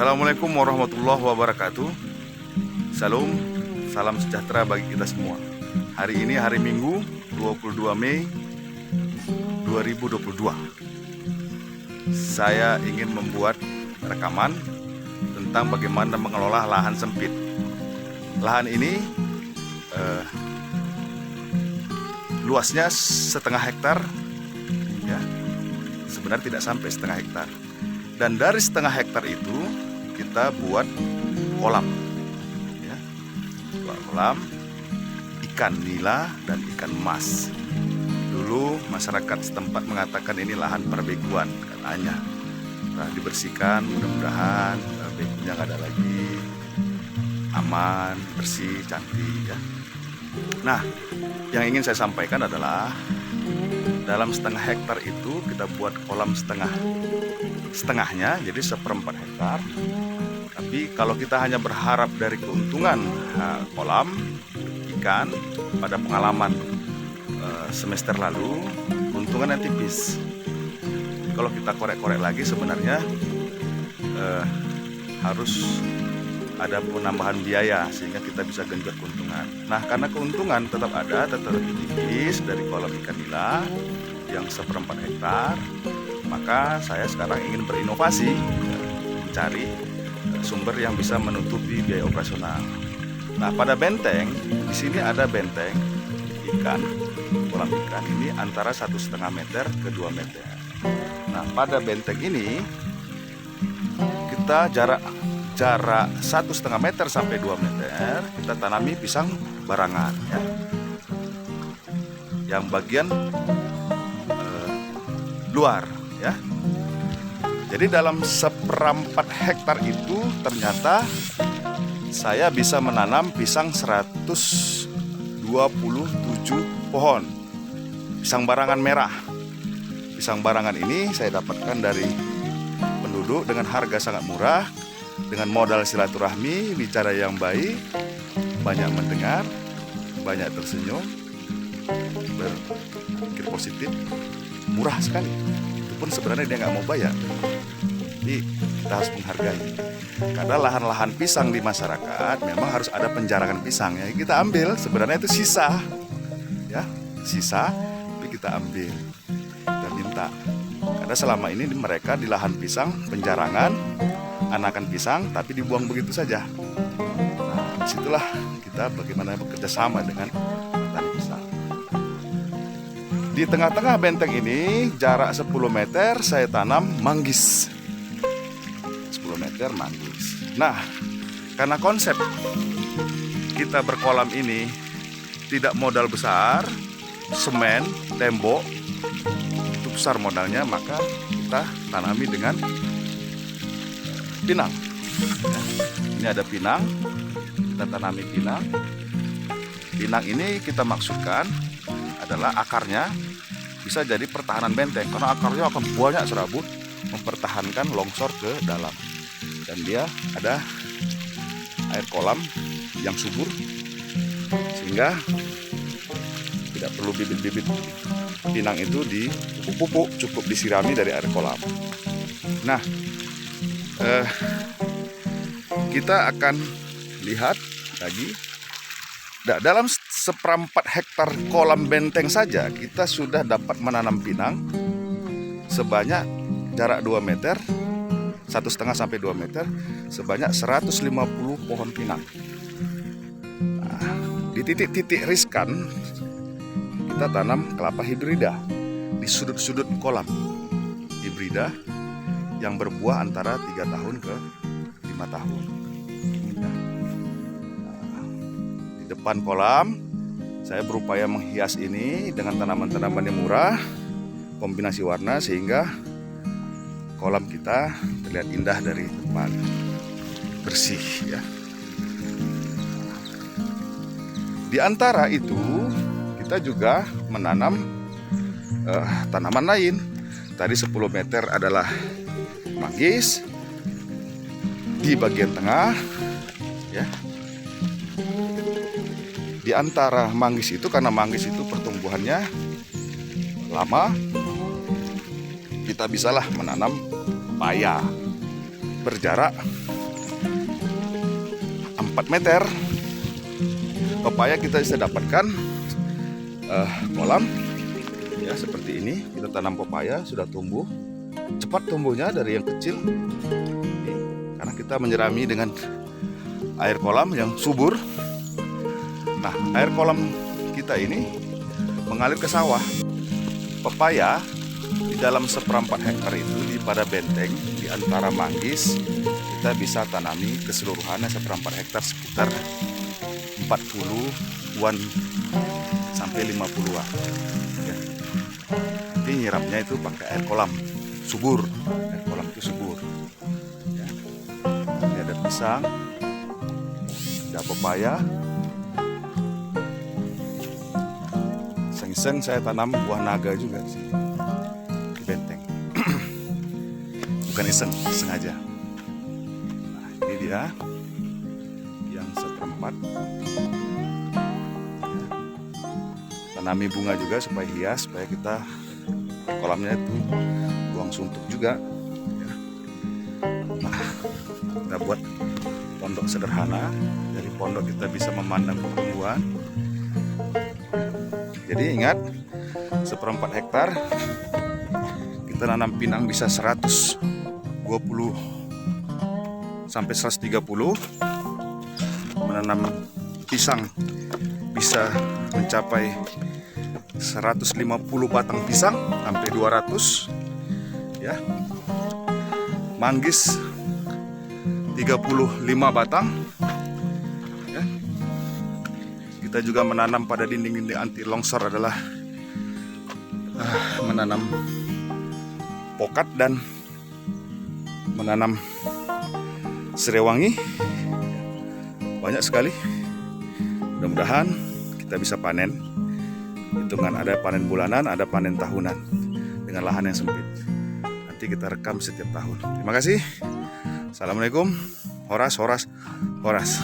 Assalamualaikum warahmatullahi wabarakatuh. Salam sejahtera bagi kita semua. Hari ini hari Minggu 22 Mei 2022. Saya ingin membuat rekaman tentang bagaimana mengelola lahan sempit. Lahan ini luasnya setengah hektar, ya, sebenarnya tidak sampai setengah hektar. Dan dari setengah hektar itu kita buat kolam, ya, buat kolam ikan nila dan ikan emas. Dulu masyarakat setempat mengatakan ini lahan perbeguan katanya. Nah, dibersihkan, mudah-mudahan begunya nggak ada lagi, aman, bersih, cantik, ya. Nah, yang ingin saya sampaikan adalah dalam setengah hektar itu kita buat kolam setengahnya, jadi 1/4 hektar. Tapi kalau kita hanya berharap dari keuntungan kolam ikan, pada pengalaman semester lalu keuntungannya tipis. Kalau kita korek-korek lagi sebenarnya harus ada penambahan biaya sehingga kita bisa genjot keuntungan. Nah, karena keuntungan tetap ada, tetap lebih tipis dari kolam ikan nila yang 1/4 hektar, maka saya sekarang ingin berinovasi, mencari sumber yang bisa menutupi biaya operasional. Nah, pada benteng di sini ada benteng ikan, kolam ikan ini antara 1,5 meter ke 2 meter. Nah, pada benteng ini kita jarak 1,5 meter sampai 2 meter kita tanami pisang barangan, ya. Yang bagian luar, ya. Jadi dalam 1/4 hektar itu ternyata saya bisa menanam pisang 127 pohon pisang barangan merah. Pisang barangan ini saya dapatkan dari penduduk dengan harga sangat murah, dengan modal silaturahmi, bicara yang baik, banyak mendengar, banyak tersenyum, berpikir positif, murah sekali. Itu pun sebenarnya dia nggak mau bayar. Jadi kita harus menghargai. Karena lahan-lahan pisang di masyarakat memang harus ada penjarangan pisang, ya. Kita ambil, sebenarnya itu sisa, ya, sisa, tapi kita ambil, kita minta. Karena selama ini mereka di lahan pisang penjarangan, anakan pisang, tapi dibuang begitu saja. Nah, disitulah kita bagaimana bekerja sama dengan petani pisang. Di tengah-tengah benteng ini, jarak 10 meter, saya tanam manggis. 10 meter manggis. Nah, karena konsep kita berkolam ini tidak modal besar, semen, tembok, itu besar modalnya, maka kita tanami dengan pinang. Ini ada pinang, kita tanami pinang. Pinang ini kita maksudkan adalah akarnya bisa jadi pertahanan benteng, karena akarnya akan banyak serabut mempertahankan longsor ke dalam. Dan dia ada air kolam yang subur sehingga tidak perlu bibit-bibit pinang itu dipupuk, cukup disirami dari air kolam. Nah, kita akan lihat lagi. Dalam 1/4 hektar kolam benteng saja kita sudah dapat menanam pinang sebanyak jarak 2 meter, 1,5 sampai 2 meter, sebanyak 150 pohon pinang. Nah, di titik-titik riskan kita tanam kelapa hibrida di sudut-sudut kolam, hibrida yang berbuah antara 3 tahun ke 5 tahun. Nah, di depan kolam saya berupaya menghias ini dengan tanaman-tanaman yang murah, kombinasi warna sehingga kolam kita terlihat indah dari depan, bersih, ya. Di antara itu kita juga menanam tanaman lain. Tadi 10 meter adalah manggis, di bagian tengah, ya. Di antara manggis itu, karena manggis itu pertumbuhannya lama, kita bisalah menanam paya berjarak 4 meter pepaya kita bisa dapatkan kolam ya seperti ini. Kita tanam pepaya, sudah tumbuh cepat tumbuhnya dari yang kecil nih, karena kita menyirami dengan air kolam yang subur. Nah, air kolam kita ini mengalir ke sawah. Pepaya di dalam 1/4 hektar itu pada benteng di antara manggis kita bisa tanami keseluruhannya 1/4 hektar sekitar 40-an sampai 50-an ya. Nanti nyiramnya itu pakai air kolam subur, air kolam itu subur ya. Ini ada pisang, ada pepaya, iseng-iseng saya tanam buah naga juga sih di benteng. Bukan iseng, sengaja. Nah, ini dia yang 1/4. Tanami bunga juga supaya hias, supaya kita kolamnya itu buang suntuk juga. Nah, kita buat pondok sederhana. Dari pondok kita bisa memandang pertumbuhan. Jadi ingat, 1/4 hektar kita nanam pinang bisa 120 sampai 130. Menanam pisang bisa mencapai 150 batang pisang sampai 200 ya. Manggis 35 batang ya. Kita juga menanam pada dinding-dinding anti longsor adalah menanam pokat dan menanam serewangi. Banyak sekali. Mudah-mudahan kita bisa panen. Hitungan ada panen bulanan, ada panen tahunan dengan lahan yang sempit. Nanti kita rekam setiap tahun. Terima kasih. Assalamualaikum. Horas, horas, horas.